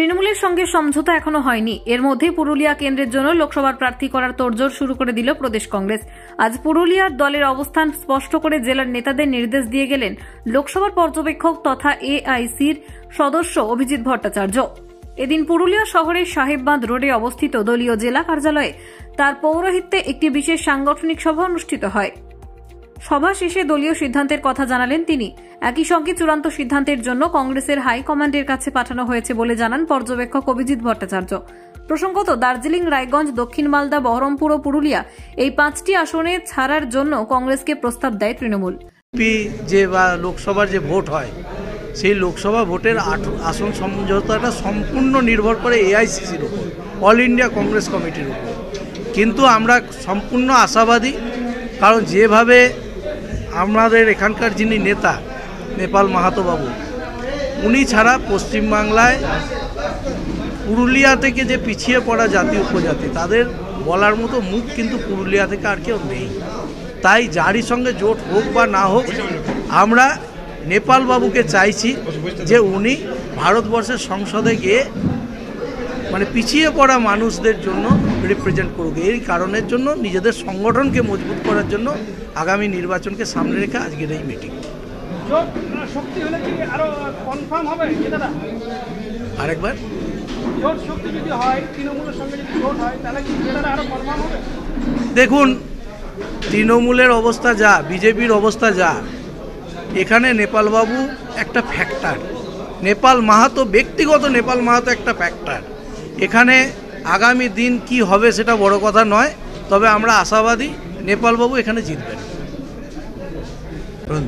তৃণমূলের সঙ্গে সমঝোতা এখনো হয়নি। এর মধ্যে পুরুলিয়া কেন্দ্রের জন্য লোকসভার প্রার্থী করার তোড়জোড় শুরু করে দিল প্রদেশ কংগ্রেস। আজ পুরুলিয়ার দলের অবস্থান স্পষ্ট করে জেলার নেতাদের নির্দেশ দিয়ে গেলেন লোকসভার পর্যবেক্ষক তথা এআইসির সদস্য অভিজিৎ ভট্টাচার্য। এদিন পুরুলিয়া শহরের সাহেববাঁধ রোডে অবস্থিত দলীয় জেলা কার্যালয়ে তার পৌরোহিত্যে একটি বিশেষ সাংগঠনিক সভা অনুষ্ঠিত হয়। সভা শেষে দলীয় সিদ্ধান্তের কথা জানালেন তিনি। একই সঙ্গে চূড়ান্ত সিদ্ধান্তের জন্য কংগ্রেসের হাইকমান্ডের কাছে পাঠানো হয়েছে বলে জানান পর্যবেক্ষক অভিজিৎ ভট্টাচার্য। প্রসঙ্গত, দার্জিলিং, রায়গঞ্জ, দক্ষিণ মালদা, বহরমপুর ও পুরুলিয়া এই 5টি আসনে ছাড়ার জন্য কংগ্রেসকে প্রস্তাব দেয় তৃণমূল। যে লোকসভার যে ভোট হয় সেই লোকসভা ভোটের আসন সমঝোতাটা সম্পূর্ণ নির্ভর করে এআইসিসির উপর, অল ইন্ডিয়া কংগ্রেস কমিটির উপর। কিন্তু আমরা সম্পূর্ণ আশাবাদী, কারণ যেভাবে আমাদের এখানকার যিনি নেতা নেপাল মাহাতো বাবু, উনি ছাড়া পশ্চিমবাংলায় পুরুলিয়া থেকে যে পিছিয়ে পড়া জাতি উপজাতি তাদের বলার মতো মুখ কিন্তু পুরুলিয়া থেকে আর কেউ নেই। তাই যারই সঙ্গে জোট হোক বা না হোক, আমরা নেপাল বাবুকে চাইছি যে উনি ভারতবর্ষের সংসদে গিয়ে পিছিয়ে পড়া মানুষদের জন্য রিপ্রেজেন্ট করুক। এই কারণের জন্য নিজেদের সংগঠনকে মজবুত করার জন্য আগামী নির্বাচনকে সামনে রেখে আজকের এই মিটিং। আরেকবার দেখুন, তৃণমূলের অবস্থা যা, বিজেপির অবস্থা যা, এখানে নেপালবাবু একটা ফ্যাক্টর, নেপাল মাহাতো ব্যক্তিগত নেপাল মাহাতো একটা ফ্যাক্টর। এখানে আগামী দিন কি হবে সেটা বড় কথা নয়, তবে আমরা আশাবাদী নেপালবাবু এখানে জিতবেন।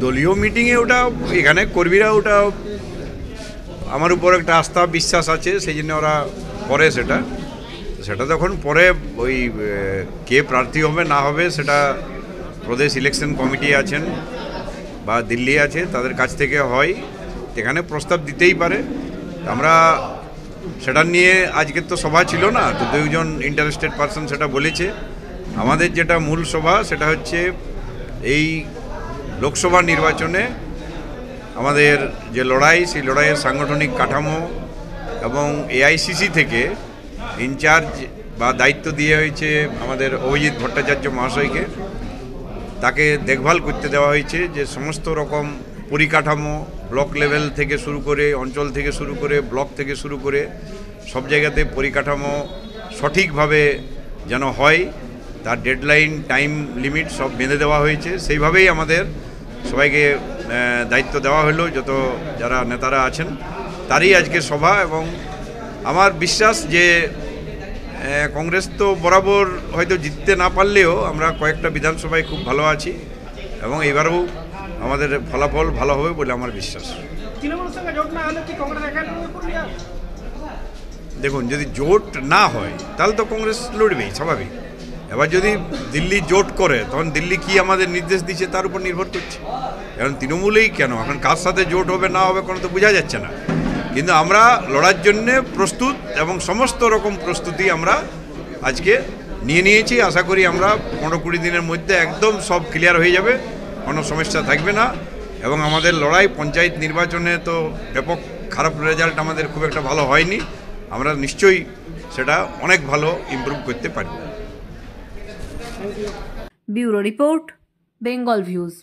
দলীয় মিটিংয়ে ওটা এখানে কর্মীরা ওটা আমার উপর একটা আস্থা বিশ্বাস আছে, সেই জন্য ওরা করে সেটা তখন পরে ওই কে প্রার্থী হবে না হবে সেটা প্রদেশ ইলেকশন কমিটি আছেন বা দিল্লি আছে, তাদের কাছ থেকে হয়, এখানে প্রস্তাব দিতেই পারে। আমরা সেটা নিয়ে আজকের তো সভা ছিল না, তো দুজন ইন্টারেস্টেড পারসন সেটা বলেছে। আমাদের যেটা মূল সভা সেটা হচ্ছে এই লোকসভা নির্বাচনে আমাদের যে লড়াই, সেই লড়াইয়ের সাংগঠনিক কাঠামো এবং এআইসিসি থেকে ইনচার্জ বা দায়িত্ব দিয়ে হয়েছে আমাদের অভিজিৎ ভট্টাচার্য মহাশয়কে। তাকে দেখভাল করতে দেওয়া হয়েছে যে সমস্ত রকম পরিকাঠামো ব্লক লেভেল থেকে শুরু করে, অঞ্চল থেকে শুরু করে, ব্লক থেকে শুরু করে সব জায়গাতে পরিকাঠামো সঠিকভাবে যেন হয়, তার ডেডলাইন, টাইম লিমিট সব বেঁধে দেওয়া হয়েছে। সেইভাবেই আমাদের সবাইকে দায়িত্ব দেওয়া হলো, যত যারা নেতারা আছেন তারই আজকে সভা। এবং আমার বিশ্বাস যে কংগ্রেস তো বরাবর হয়তো জিততে না পারলেও আমরা কয়েকটা বিধানসভায় খুব ভালো আছি এবং এবারেও আমাদের ফলাফল ভালো হবে বলে আমার বিশ্বাস। দেখুন, যদি জোট না হয় তাহলে তো কংগ্রেস লড়বেই, স্বাভাবিক। এবার যদি দিল্লি জোট করে, তখন দিল্লি কি আমাদের নির্দেশ দিচ্ছে তার উপর নির্ভর করছে। কারণ তৃণমূলেই কেন, এখন কার সাথে জোট হবে না হবে কোনো তো বোঝা যাচ্ছে না। কিন্তু আমরা লড়ার জন্যে প্রস্তুত এবং সমস্ত রকম প্রস্তুতি আমরা আজকে নিয়েছি। আশা করি আমরা 15-20 দিনের মধ্যে একদম সব ক্লিয়ার হয়ে যাবে, কোনো সমস্যা থাকবে না। এবং আমাদের লড়াই পঞ্চায়েত নির্বাচনে তো ব্যাপক খারাপ রেজাল্ট আমাদের খুব একটা ভালো হয়নি, আমরা নিশ্চয়ই সেটা অনেক ভালো ইমপ্রুভ করতে পারি। Bureau report, Bengal views.